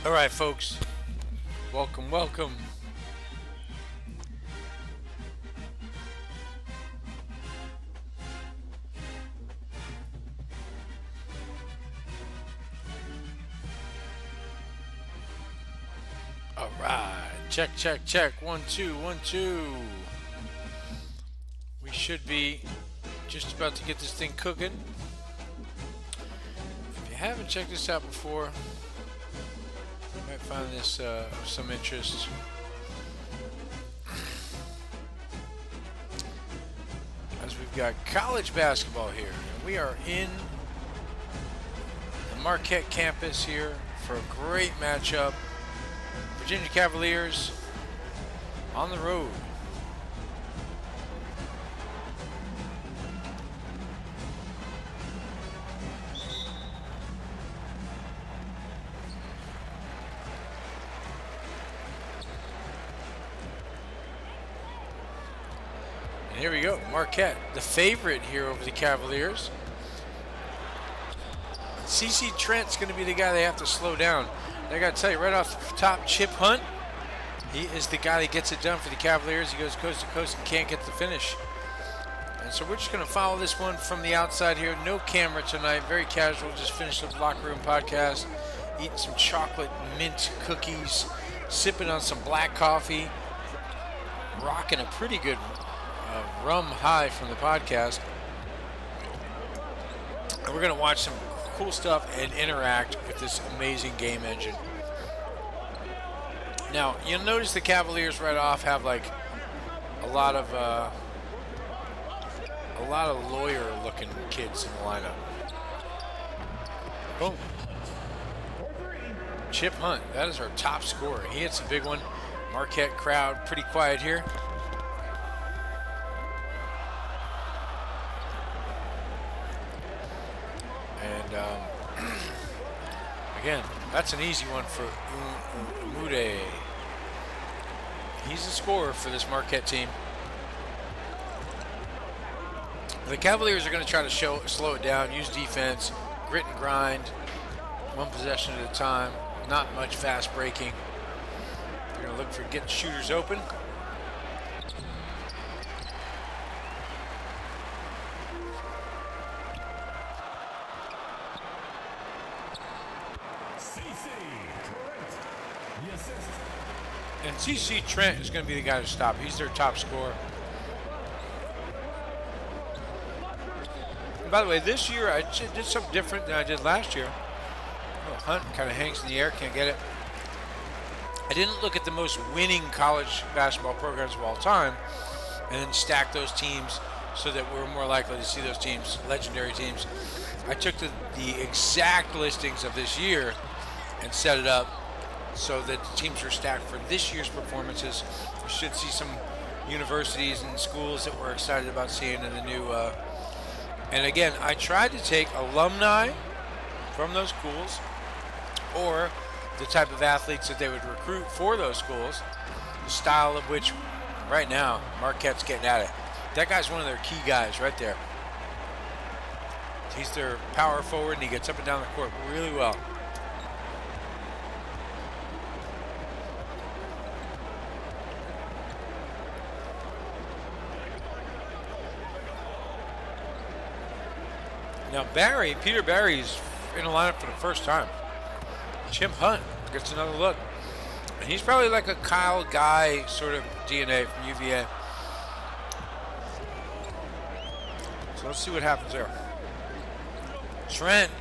All right, folks. Welcome, welcome. All right. Check, check, check. 1, 2, 1, 2. We should be just about to get this thing cooking. If you haven't checked this out before, you might find this of some interest. As we've got college basketball here. And we are in the Marquette campus here for a great matchup. Virginia Cavaliers on the road. And here we go, Marquette, the favorite here over the Cavaliers. CC Trent's going to be the guy they have to slow down. I got to tell you right off the top, Chip Hunt, he is the guy that gets it done for the Cavaliers. He goes coast to coast and can't get the finish. And so we're just going to follow this one from the outside here. No camera tonight, very casual. Just finished the locker room podcast, eating some chocolate mint cookies, sipping on some black coffee, rocking a pretty good rum high from the podcast. And we're going to watch some cool stuff and interact with this amazing game engine. Now, you'll notice the Cavaliers right off have like a lot of lawyer-looking kids in the lineup. Boom. Chip Hunt, that is our top scorer. He hits a big one. Marquette crowd pretty quiet here. Again, that's an easy one for Umude. He's the scorer for this Marquette team. The Cavaliers are going to try to slow it down, use defense, grit and grind, one possession at a time, not much fast breaking. They're going to look for getting shooters open. And CC Trent is going to be the guy to stop. He's their top scorer. And by the way, this year I did something different than I did last year. Hunt kind of hangs in the air, can't get it. I didn't look at the most winning college basketball programs of all time and then stack those teams so that we're more likely to see those teams, legendary teams. I took the exact listings of this year and set it up so that the teams are stacked for this year's performances. We should see some universities and schools that we're excited about seeing in the new. And again, I tried to take alumni from those schools or the type of athletes that they would recruit for those schools, the style of which right now Marquette's getting at it. That guy's one of their key guys right there. He's their power forward and he gets up and down the court really well. Now Peter Barry's in the lineup for the first time. Chip Hunt gets another look. And he's probably like a Kyle Guy sort of DNA from UVA. So let's see what happens there. Trent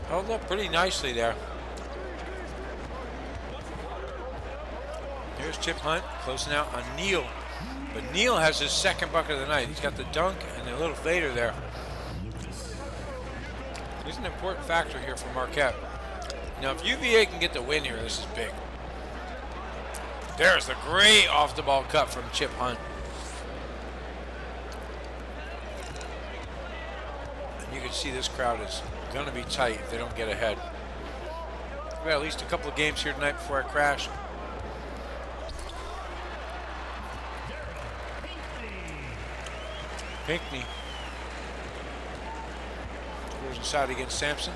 held up pretty nicely there. Here's Chip Hunt closing out on Neal. But Neal has his second bucket of the night. He's got the dunk and the little fader there. He's an important factor here for Marquette. Now, if UVA can get the win here, this is big. There's the great off-the-ball cut from Chip Hunt. And you can see this crowd is going to be tight if they don't get ahead. We got at least a couple of games here tonight before I crash. Pinckney goes inside against Sampson.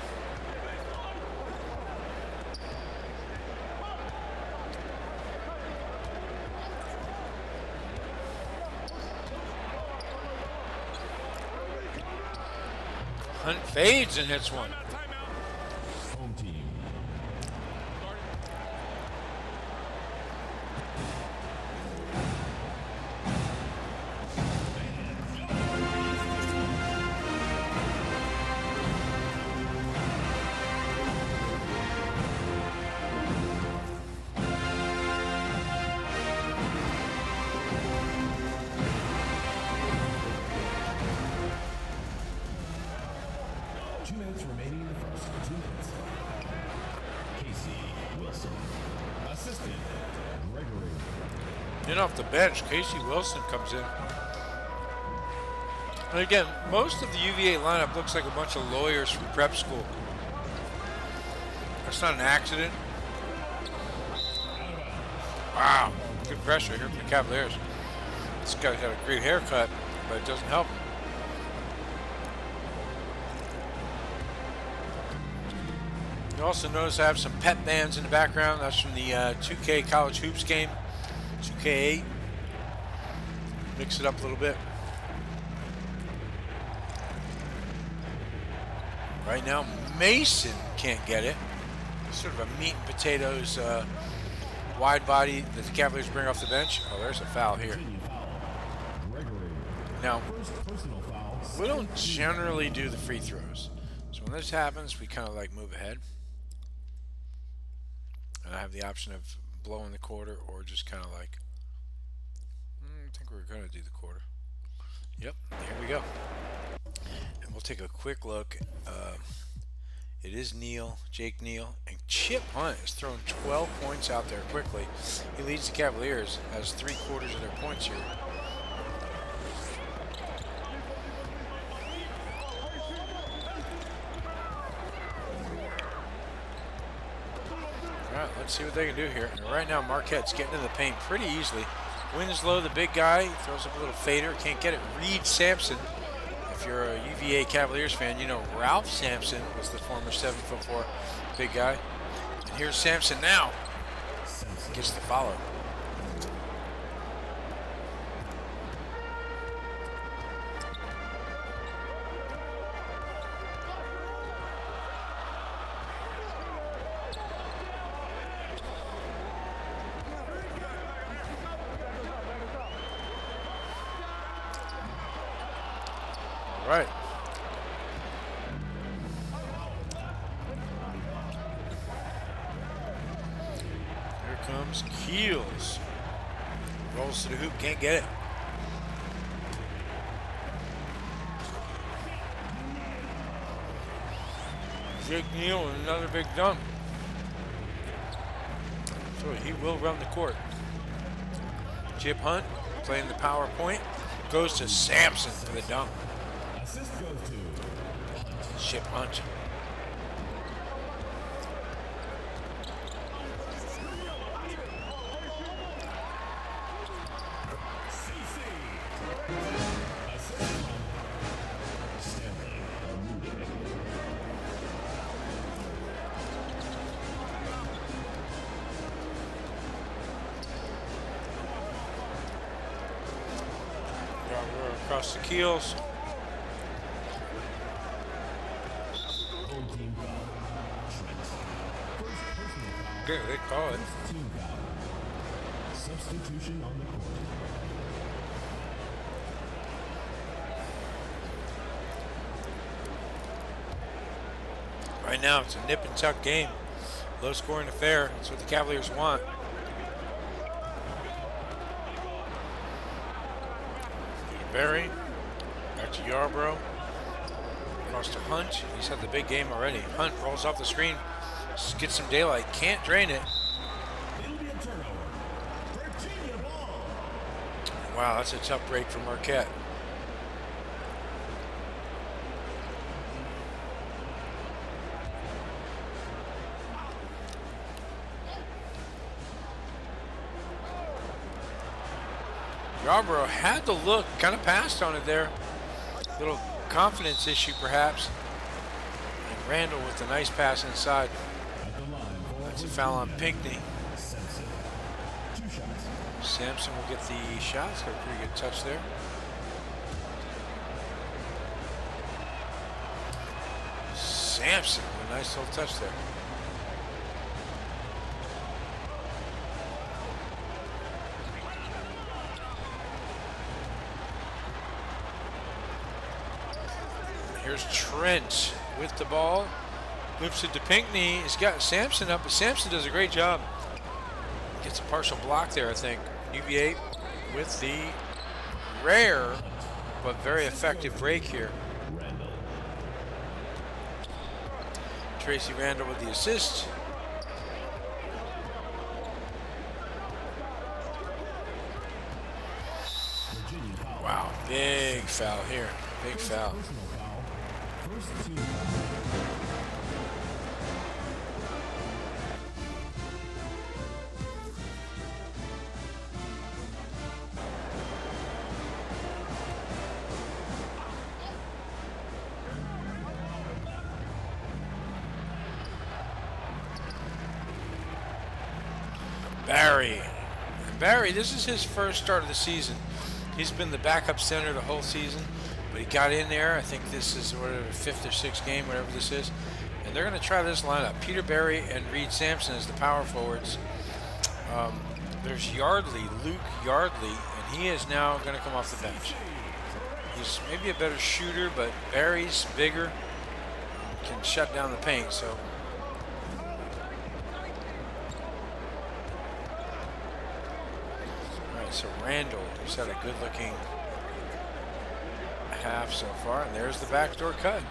Hunt fades and hits one. Home team. Remaining in the first 2 minutes. Casey Wilson. Assistant Gregory. In off the bench, Casey Wilson comes in. And again, most of the UVA lineup looks like a bunch of lawyers from prep school. That's not an accident. Wow, good pressure here from the Cavaliers. This guy's got a great haircut, but it doesn't help him. You also notice I have some pep bands in the background. That's from the 2K College Hoops game, 2K8. Mix it up a little bit. Right now, Mason can't get it. Sort of a meat and potatoes wide body that the Cavaliers bring off the bench. Oh, there's a foul here. Now, we don't generally do the free throws. So when this happens, we kind of like move ahead. And I have the option of blowing the quarter or just kind of like, I think we're going to do the quarter. Yep, here we go. And we'll take a quick look. It is Neal, Jake Neal, and Chip Hunt has thrown 12 points out there quickly. He leads the Cavaliers, has 3/4 of their points here. All right, let's see what they can do here. And right now, Marquette's getting in the paint pretty easily. Winslow, the big guy, throws up a little fader, can't get it. Reed Sampson. If you're a UVA Cavaliers fan, you know Ralph Sampson was the former 7'4" big guy. And here's Sampson now. Gets the follow. Right. Here comes Keels. Rolls to the hoop, can't get it. Jake Neal with another big dunk. So he will run the court. Chip Hunt playing the power point. Goes to Sampson for the dunk. Assist goes to Chip Hunt. Across the Keels. Okay, they call it. Substitution on the court. Right now, it's a nip and tuck game. Low scoring affair. That's what the Cavaliers want. Barry, back to Yarbrough. Across to Hunt. He's had the big game already. Hunt rolls off the screen. Gets some daylight. Can't drain it. Wow, that's a tough break for Marquette. Yarbrough had the look, kind of passed on it there. Little confidence issue perhaps. And Randall with a nice pass inside. That's a foul on Pinckney. Sampson will get the shot. He's got a pretty good touch there. Sampson, a nice little touch there. Here's Trent with the ball. Loops it to Pinckney. He's got Sampson up, but Sampson does a great job. Gets a partial block there, I think. UVA with the rare but very effective break here. Tracy Randall with the assist. Wow, big foul here. Big foul. Barry, this is his first start of the season. He's been the backup center the whole season, but he got in there. I think this is whatever, fifth or sixth game, whatever this is. And they're going to try this lineup. Peter Barry and Reed Sampson as the power forwards. There's Yardley, Luke Yardley, and he is now going to come off the bench. He's maybe a better shooter, but Barry's bigger, can shut down the paint, so. So Randall, who's had a good-looking half so far, and there's the backdoor cut.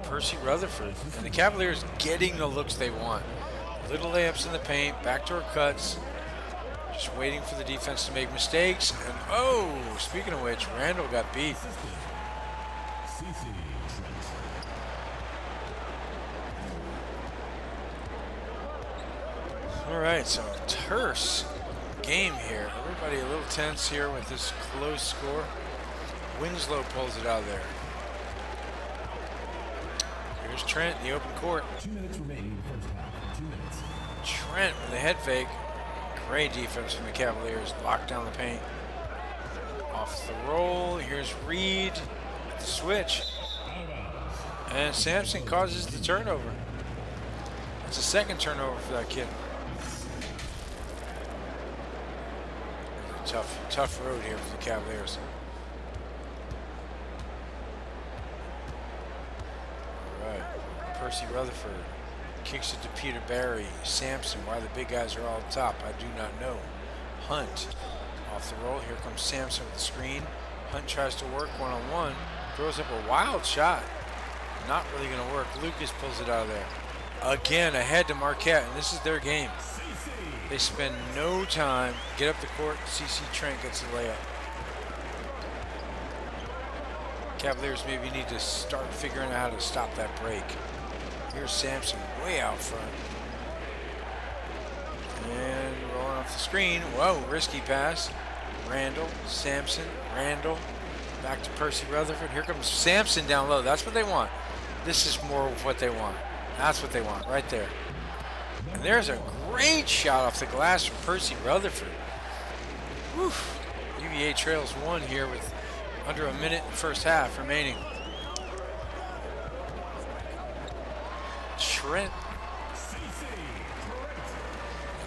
Percy Rutherford, and the Cavaliers getting the looks they want. Little layups in the paint, backdoor cuts, just waiting for the defense to make mistakes. And oh, speaking of which, Randall got beat. All right, so terse game here. Everybody a little tense here with this close score. Winslow pulls it out of there. Here's Trent in the open court. 2 minutes remaining in the first half. 2 minutes. Trent with a head fake. Great defense from the Cavaliers. Locked down the paint. Off the roll. Here's Reed with the switch. And Sampson causes the turnover. It's a second turnover for that kid. Tough road here for the Cavaliers. All right, Percy Rutherford kicks it to Peter Barry. Sampson, why the big guys are all up top, I do not know. Hunt off the roll. Here comes Sampson with the screen. Hunt tries to work one-on-one. Throws up a wild shot. Not really going to work. Lucas pulls it out of there. Again, ahead to Marquette, and this is their game. They spend no time. Get up the court. CC Trent gets the layup. Cavaliers maybe need to start figuring out how to stop that break. Here's Sampson way out front. And rolling off the screen. Whoa, risky pass. Randall, Sampson, Randall. Back to Percy Rutherford. Here comes Sampson down low. That's what they want. This is more of what they want. That's what they want right there. And there's a great shot off the glass from Percy Rutherford. Woof. UVA trails one here with under a minute in the first half remaining.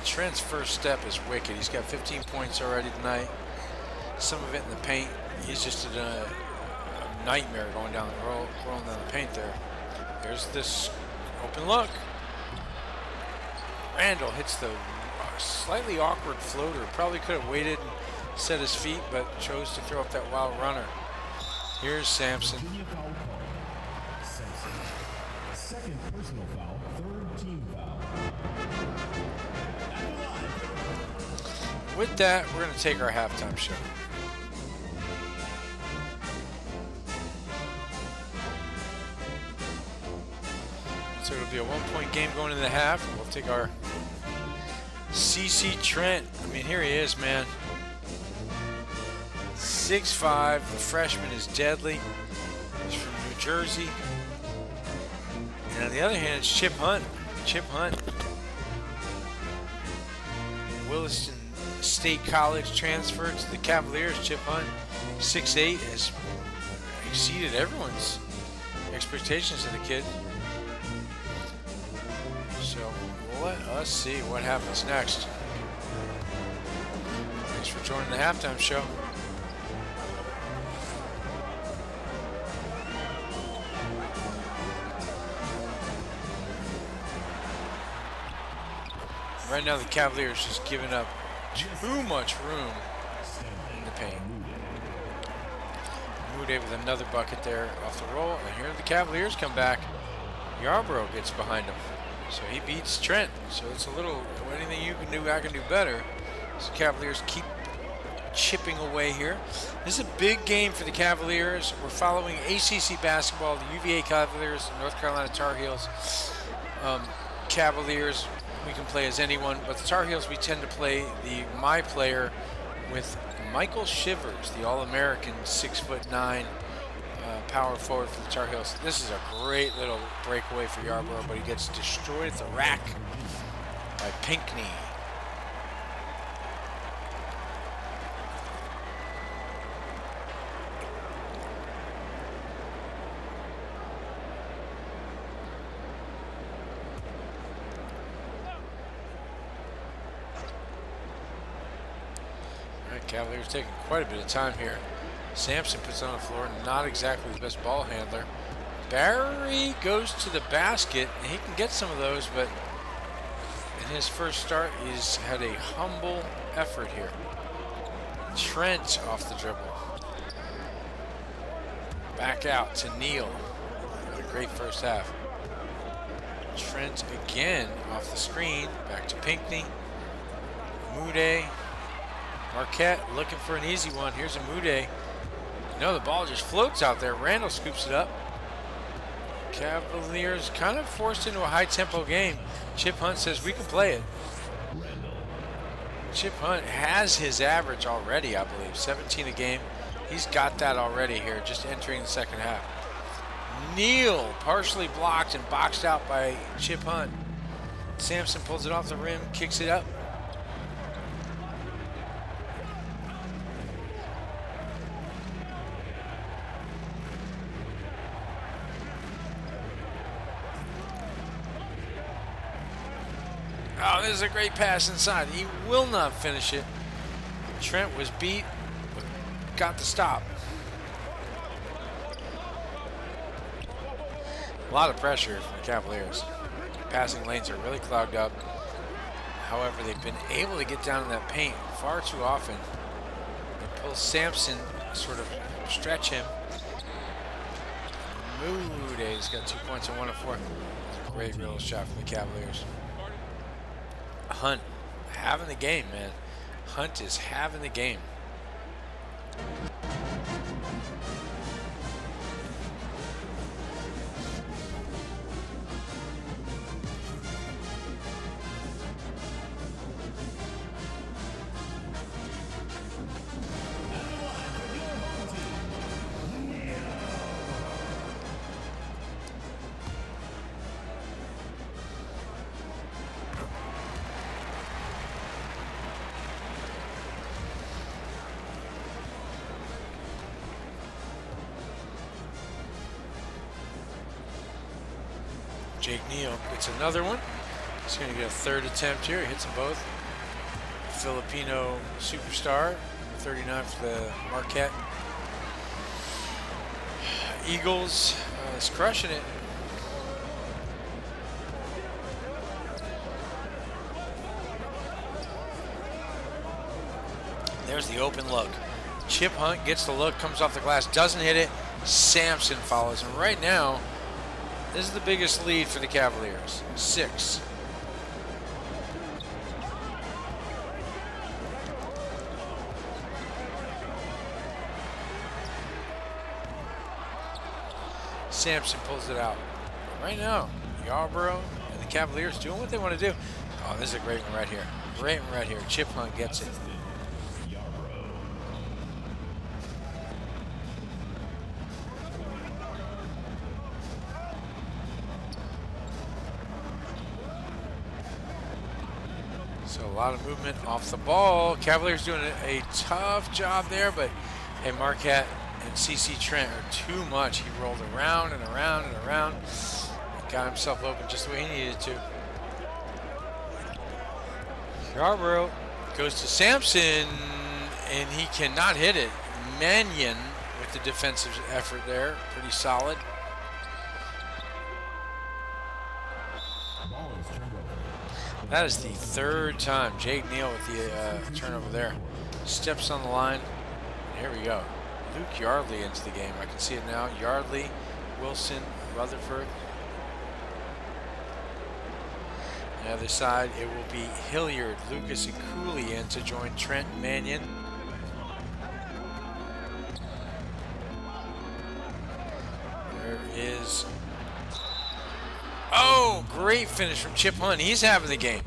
Trent's first step is wicked. He's got 15 points already tonight. Some of it in the paint. He's just a nightmare going down the road, rolling down the paint there. There's this open look. Randall hits the slightly awkward floater. Probably could have waited and set his feet, but chose to throw up that wild runner. Here's Sampson. Second personal foul, third team foul. With that, we're going to take our halftime show. So it'll be a 1-point game going into the half. We'll take our CC Trent. I mean, here he is, man. 6'5", the freshman is deadly. He's from New Jersey. And on the other hand, it's Chip Hunt. Williston State College transferred to the Cavaliers. Chip Hunt, 6'8", has exceeded everyone's expectations of the kid. So let us see what happens next. Thanks for joining the halftime show. Right now the Cavaliers just giving up too much room in the paint. Moody with another bucket there off the roll, and here the Cavaliers come back. Yarborough gets behind him, so he beats Trent. So it's a little, anything you can do, I can do better. So Cavaliers keep chipping away here. This is a big game for the Cavaliers. We're following ACC basketball, the UVA Cavaliers, North Carolina Tar Heels. Cavaliers, we can play as anyone, but the Tar Heels, we tend to play my player with Michael Shivers, the All-American 6'9" power forward for the Tar Heels. This is a great little breakaway for Yarborough, but he gets destroyed at the rack by Pinckney. Cavaliers taking quite a bit of time here. Sampson puts on the floor, not exactly the best ball handler. Barry goes to the basket, and he can get some of those, but in his first start, he's had a humble effort here. Trent off the dribble. Back out to Neal. Had a great first half. Trent again off the screen. Back to Pinckney. Moody. Marquette looking for an easy one. Here's a Moody. No, the ball just floats out there. Randall scoops it up. Cavaliers kind of forced into a high-tempo game. Chip Hunt says we can play it. Chip Hunt has his average already, I believe. 17 a game. He's got that already here, just entering the second half. Neal partially blocked and boxed out by Chip Hunt. Sampson pulls it off the rim, kicks it up. Oh, this is a great pass inside. He will not finish it. Trent was beat, but got the stop. A lot of pressure from the Cavaliers. Passing lanes are really clogged up. However, they've been able to get down in that paint far too often. They pull Sampson, sort of stretch him. Moody's got 2 points and 1 of 4. That's a great real shot from the Cavaliers. Hunt having the game, man. Hunt is having the game. Jake Neal gets another one. He's going to get a third attempt here. He hits them both. Filipino superstar, 39 for the Marquette Eagles. Is crushing it. There's the open look. Chip Hunt gets the look, comes off the glass, doesn't hit it. Sampson follows. And right now, this is the biggest lead for the Cavaliers. 6. Sampson pulls it out. Right now, Yarborough and the Cavaliers doing what they want to do. Oh, this is a great one right here. Great one right here. Chip Hunt gets it. So a lot of movement off the ball. Cavaliers doing a tough job there, but hey, Marquette and CC Trent are too much. He rolled around and around and around. Got himself open just the way he needed to. Yarborough goes to Sampson, and he cannot hit it. Mannion with the defensive effort there, pretty solid. Ball is turned over. That is the third time. Jake Neal with the turnover there. Steps on the line. Here we go. Luke Yardley into the game. I can see it now. Yardley, Wilson, Rutherford. On the other side, it will be Hilliard, Lucas, and Cooley in to join Trent Mannion. There is... Oh, great finish from Chip Hunt. He's having the game.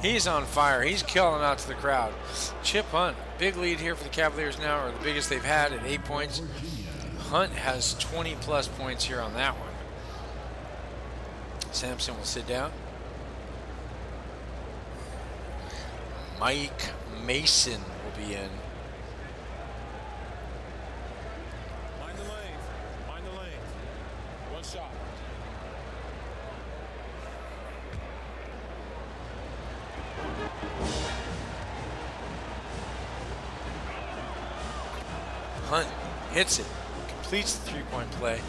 He's on fire. He's killing out to the crowd. Chip Hunt, big lead here for the Cavaliers now, or the biggest they've had at 8 points. Hunt has 20-plus points here on that one. Sampson will sit down. Mike Mason will be in. Mind the lanes. Mind the lanes. One shot. Hunt hits it, completes the three-point play.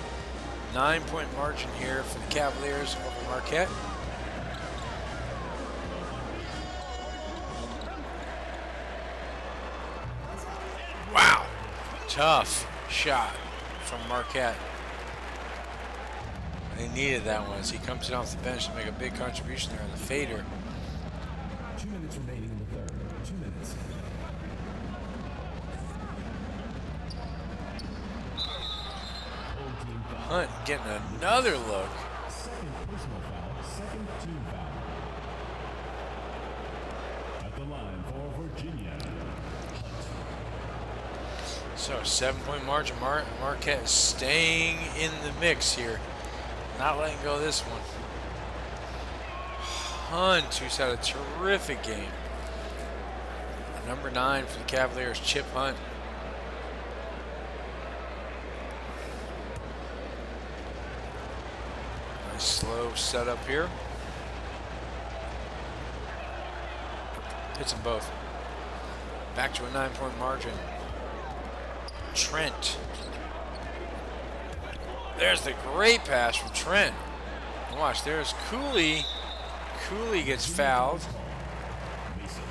9-point margin here for the Cavaliers over Marquette. Wow, tough shot from Marquette. They needed that one as he comes in off the bench to make a big contribution there on the fader. 2 minutes remaining in the third. 2 minutes. Whole team foul. Hunt getting another look. Second personal foul. Second team foul. At the line for Virginia. So 7-point margin. Marquette is staying in the mix here. Not letting go of this one. Hunt, who's had a terrific game. Number 9 for the Cavaliers, Chip Hunt. Nice slow setup here. Hits them both. Back to a 9-point margin. Trent. There's the great pass from Trent. Watch, there's Cooley. Cooley gets fouled. Mason.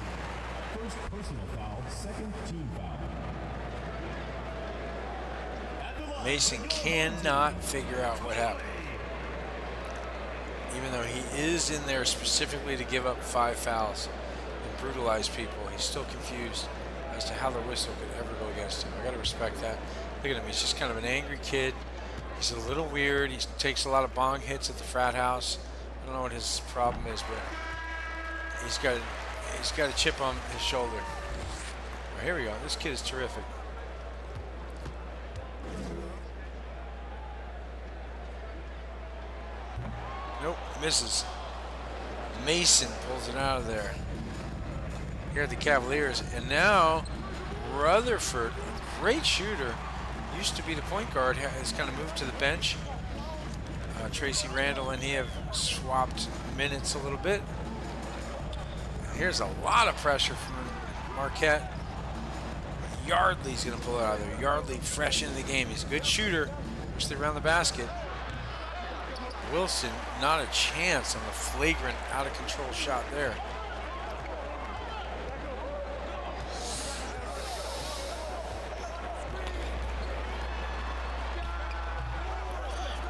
First personal foul. Second team foul. At the line. Mason cannot figure out what happened. Even though he is in there specifically to give up 5 fouls and brutalize people, he's still confused as to how the whistle could ever go against him. I gotta respect that. Look at him, he's just kind of an angry kid. He's a little weird. He takes a lot of bong hits at the frat house. I don't know what his problem is, but he's got a chip on his shoulder. Well, here we go. This kid is terrific. Nope, misses. Mason pulls it out of there. Here are the Cavaliers, and now Rutherford, a great shooter, used to be the point guard, has kind of moved to the bench. Tracy Randall and he have swapped minutes a little bit. Here's a lot of pressure from Marquette. Yardley's going to pull it out of there. Yardley fresh into the game. He's a good shooter, especially around the basket. Wilson, not a chance on the flagrant, out-of-control shot there.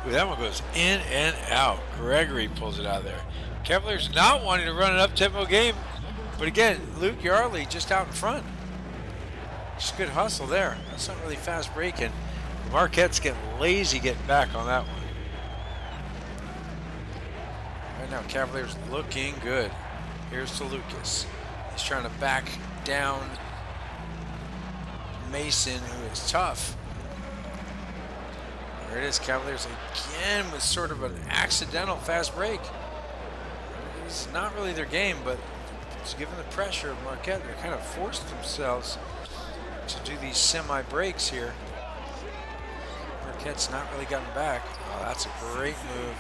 Ooh, that one goes in and out. Gregory pulls it out of there. Cavaliers not wanting to run an up-tempo game, but again, Luke Yardley just out in front. Just good hustle there. That's not really fast breaking. Marquette's getting lazy getting back on that one. Right now, Cavaliers looking good. Here's to Lucas. He's trying to back down Mason, who is tough. There it is, Cavaliers again with sort of an accidental fast break. It's not really their game, but it's given the pressure of Marquette, they kind of forced themselves to do these semi-breaks here. Marquette's not really gotten back. Oh, that's a great move.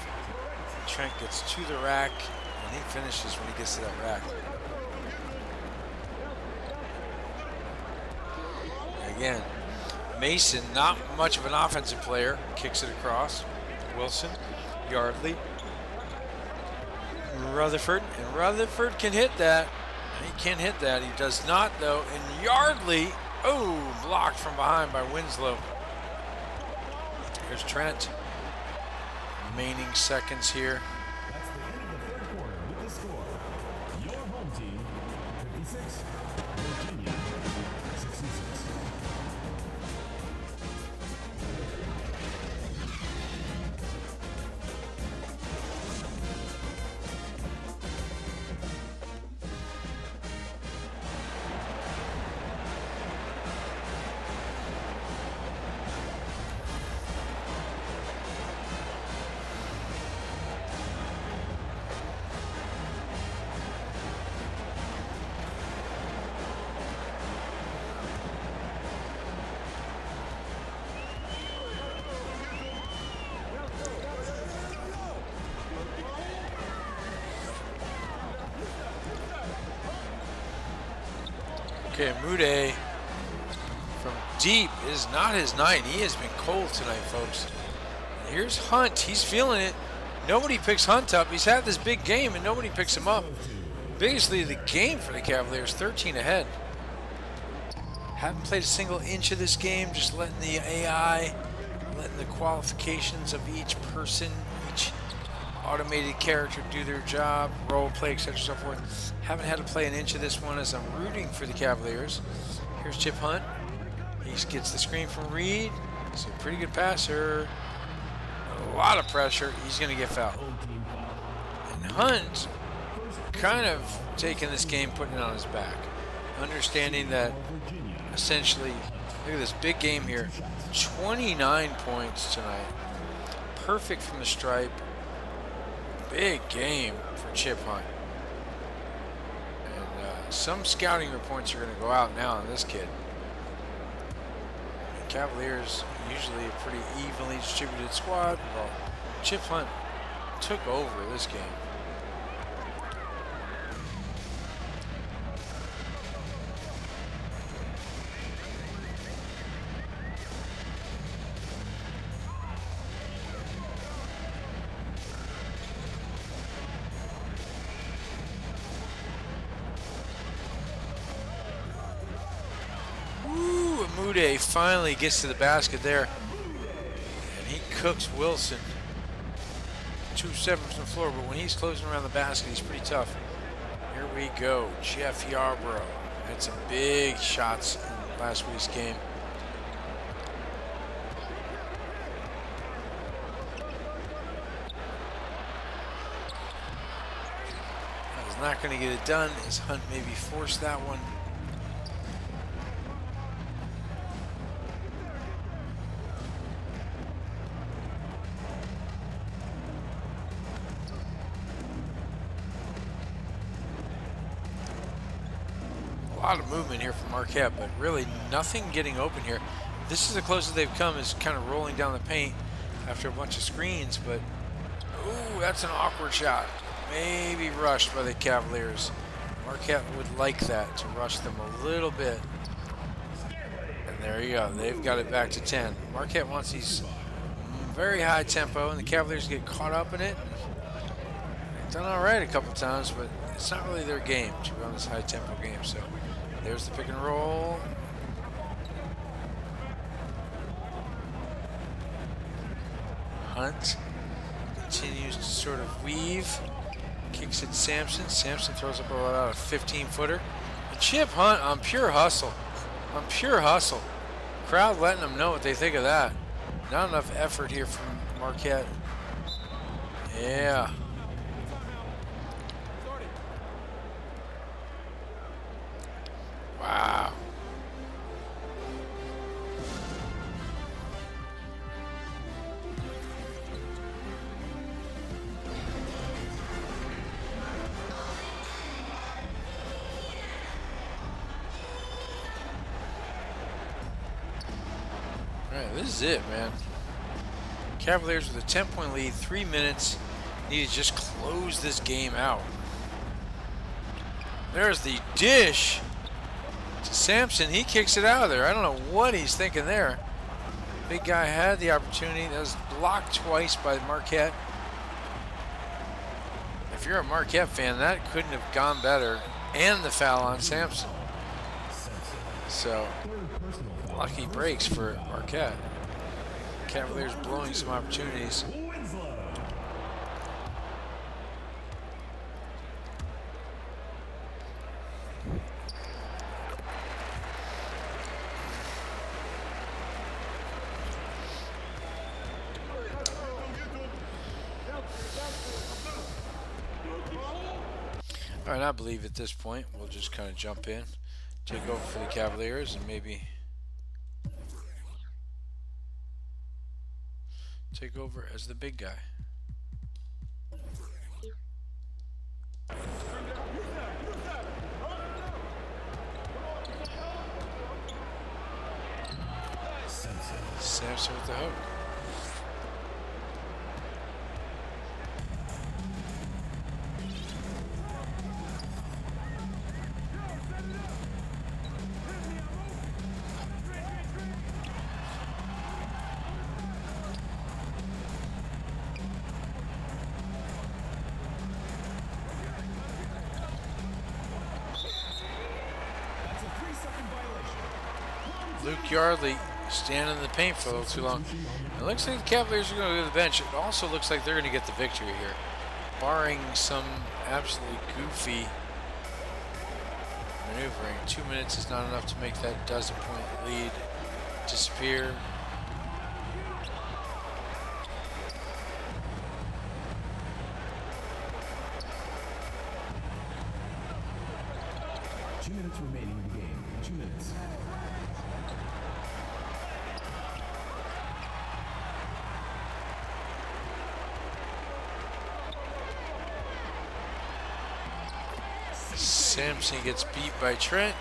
Trent gets to the rack, and he finishes when he gets to that rack. Again, Mason, not much of an offensive player, kicks it across. Wilson, Yardley, Rutherford, and Rutherford can hit that. He can hit that. He does not, though. And Yardley, oh, blocked from behind by Winslow. Here's Trent. Remaining seconds here. That's the end of the third quarter with the score. Your home team, 56. Virginia, 66. Okay, Mude from deep is not his night. He has been cold tonight, folks. And here's Hunt. He's feeling it. Nobody picks Hunt up. He's had this big game, and nobody picks him up. Biggest lead of the game for the Cavaliers, 13 ahead. Haven't played a single inch of this game, just letting the AI, letting the qualifications of each person, each automated character do their job, role play, etc. so forth. Haven't had to play an inch of this one as I'm rooting for the Cavaliers. Here's Chip Hunt. He gets the screen from Reed. He's a pretty good passer. A lot of pressure. He's going to get fouled. And Hunt kind of taking this game, putting it on his back. Understanding that essentially, look at this big game here. 29 points tonight. Perfect from the stripe. Big game for Chip Hunt. And some scouting reports are going to go out now on this kid. The Cavaliers, usually a pretty evenly distributed squad. Well, Chip Hunt took over this game. Mude finally gets to the basket there, and he cooks Wilson. 2-7 from the floor, but when he's closing around the basket, he's pretty tough. Here we go, Jeff Yarbrough. Had some big shots in last week's game. He's not going to get it done as Hunt maybe forced that one. A lot of movement here from Marquette, but really nothing getting open here. This is the closest they've come, is kind of rolling down the paint after a bunch of screens, but ooh, that's an awkward shot. Maybe rushed by the Cavaliers. Marquette would like that, to rush them a little bit. And there you go, they've got it back to 10. Marquette wants these very high tempo, and the Cavaliers get caught up in it. They've done all right a couple times, but it's not really their game to run this high tempo game. So there's the pick and roll. Hunt continues to sort of weave. Kicks it Sampson. Sampson throws up about a 15-footer. And Chip Hunt on pure hustle. On pure hustle. Crowd letting them know what they think of that. Not enough effort here from Marquette. Yeah. Wow. All right, this is it, man. Cavaliers with a 10-point lead, 3 minutes. Need to just close this game out. There's the dish to Sampson. He kicks it out of there. I don't know what he's thinking there. Big guy had the opportunity. That was blocked twice by Marquette. If you're a Marquette fan, that couldn't have gone better. And the foul on Sampson. So, lucky breaks for Marquette. Cavaliers blowing some opportunities. All right, I believe at this point we'll just kind of jump in, take over for the Cavaliers, and maybe take over as the big guy. Sampson with the hook. Luke Yardley standing in the paint for a little too long. It looks like the Cavaliers are going to go to the bench. It also looks like they're going to get the victory here, barring some absolutely goofy maneuvering. 2 minutes is not enough to make that dozen-point lead disappear. Minutes remaining in the game. 2 minutes. Sampson gets beat by Trent.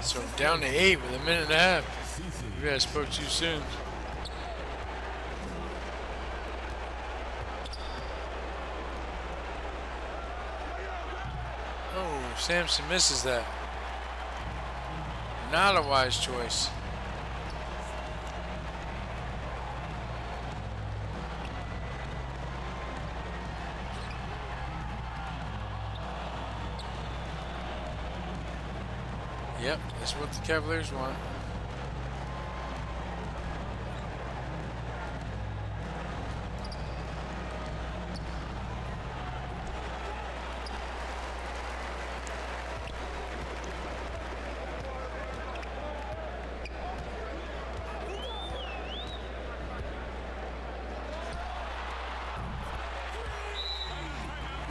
So down to 8 with a minute and a half. You guys spoke too soon. Oh, Sampson misses that. Not a wise choice. Yep, that's what the Cavaliers want.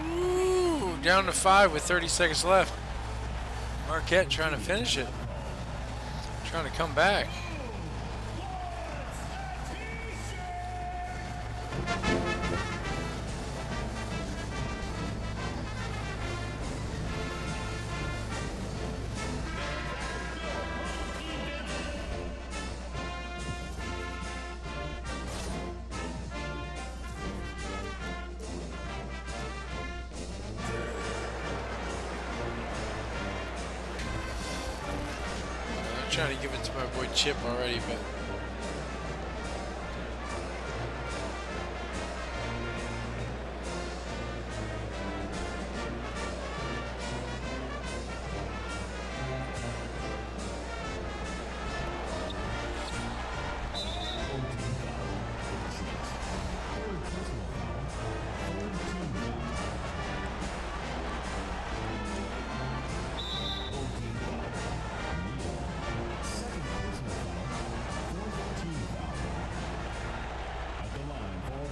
Ooh, down to 5 with 30 seconds left. Marquette trying to finish it. Trying to come back. Trying to give it to my boy Chip already, but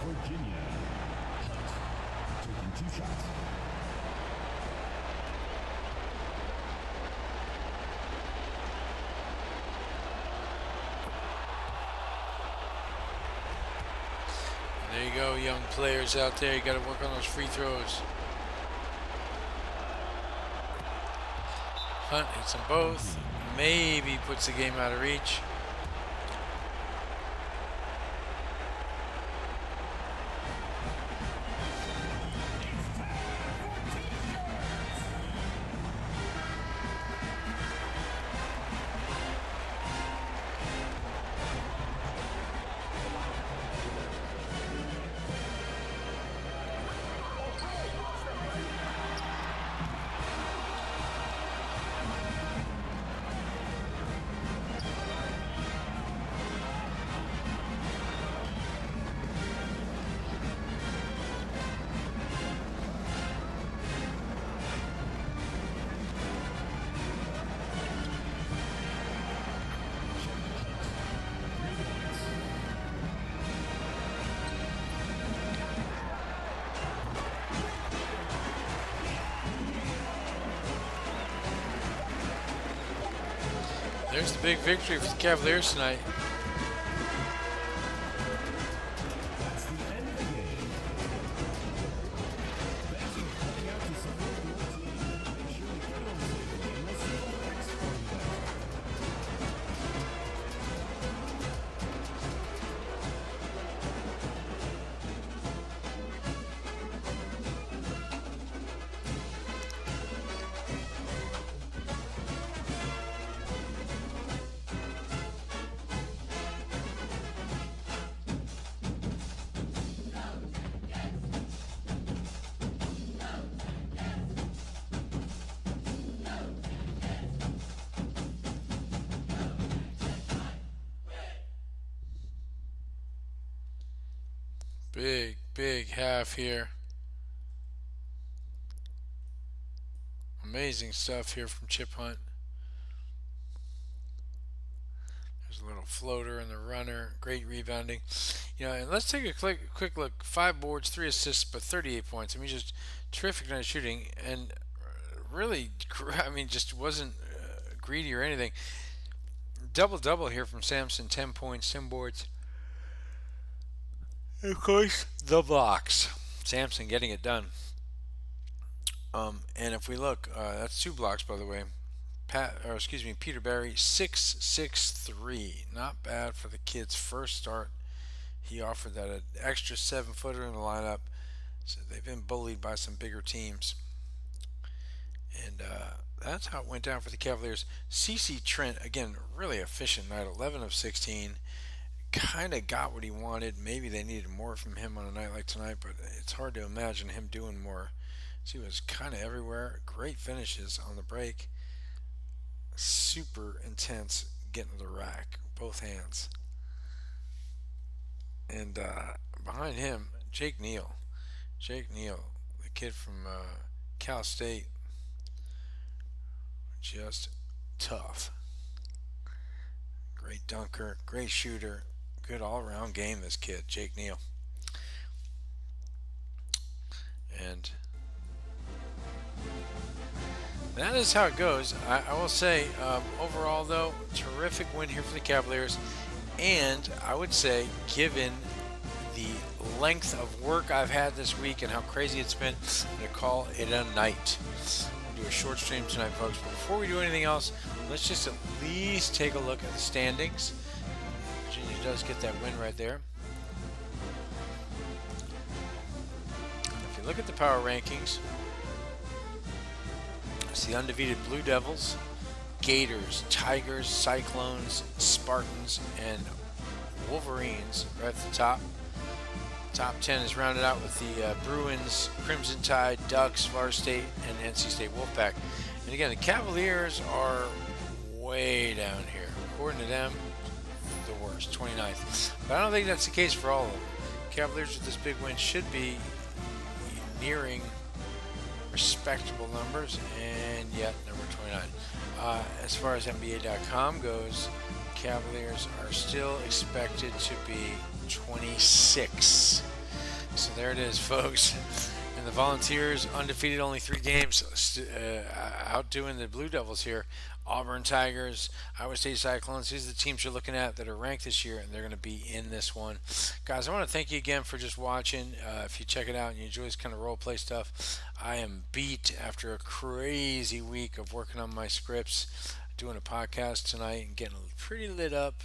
Virginia. Hunt taking 2 shots. you go, young players out there. You got to work on those free throws. Hunt hits them both. Maybe puts the game out of reach. There's the big victory for the Cavaliers tonight. That's the end of the game. Thanks for coming out to support your team. Make sure to get on the game. We'll see you next Monday. Big half here. Amazing stuff here from Chip Hunt. There's a little floater in the runner. Great rebounding. You know, and let's take a quick look. 5 boards, 3 assists, but 38 points. I mean, just terrific night shooting, and really, I mean, just wasn't greedy or anything. Double here from Sampson. 10 points, 10 boards. And of course, the blocks. Sampson getting it done. And if we look, that's 2 blocks, by the way. Peter Barry, 6'6", not bad for the kid's first start. He offered that an extra 7-footer in the lineup. So they've been bullied by some bigger teams, and that's how it went down for the Cavaliers. CC Trent, again, really efficient night, 11 of 16. Kind of got what he wanted. Maybe they needed more from him on a night like tonight, but it's hard to imagine him doing more. So he was kind of everywhere. Great finishes on the break. Super intense getting to the rack, both hands. And behind him, Jake Neal, the kid from Cal State, just tough. Great dunker, great shooter, good all-around game, this kid, Jake Neal. And that is how it goes. I will say, overall, though, terrific win here for the Cavaliers. And I would say, given the length of work I've had this week and how crazy it's been, I'm going to call it a night. We'll do a short stream tonight, folks. But before we do anything else, let's just at least take a look at the standings. Virginia does get that win right there. If you look at the power rankings, it's the undefeated Blue Devils, Gators, Tigers, Cyclones, Spartans, and Wolverines right at the top. Top 10 is rounded out with the Bruins, Crimson Tide, Ducks, Florida State, and NC State Wolfpack. And again, the Cavaliers are way down here. According to them, the worst, 29th. But I don't think that's the case for all of them. Cavaliers with this big win should be nearing respectable numbers, and yet number 29. As far as NBA.com goes, Cavaliers are still expected to be 26. So there it is, folks. And the Volunteers undefeated, only 3 games, outdoing the Blue Devils here. Auburn Tigers, Iowa State Cyclones. These are the teams you're looking at that are ranked this year, and they're going to be in this one. Guys, I want to thank you again for just watching. If you check it out and you enjoy this kind of role play stuff, I am beat after a crazy week of working on my scripts, doing a podcast tonight, and getting pretty lit up.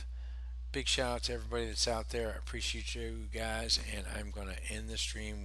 Big shout out to everybody that's out there. I appreciate you guys, and I'm going to end the stream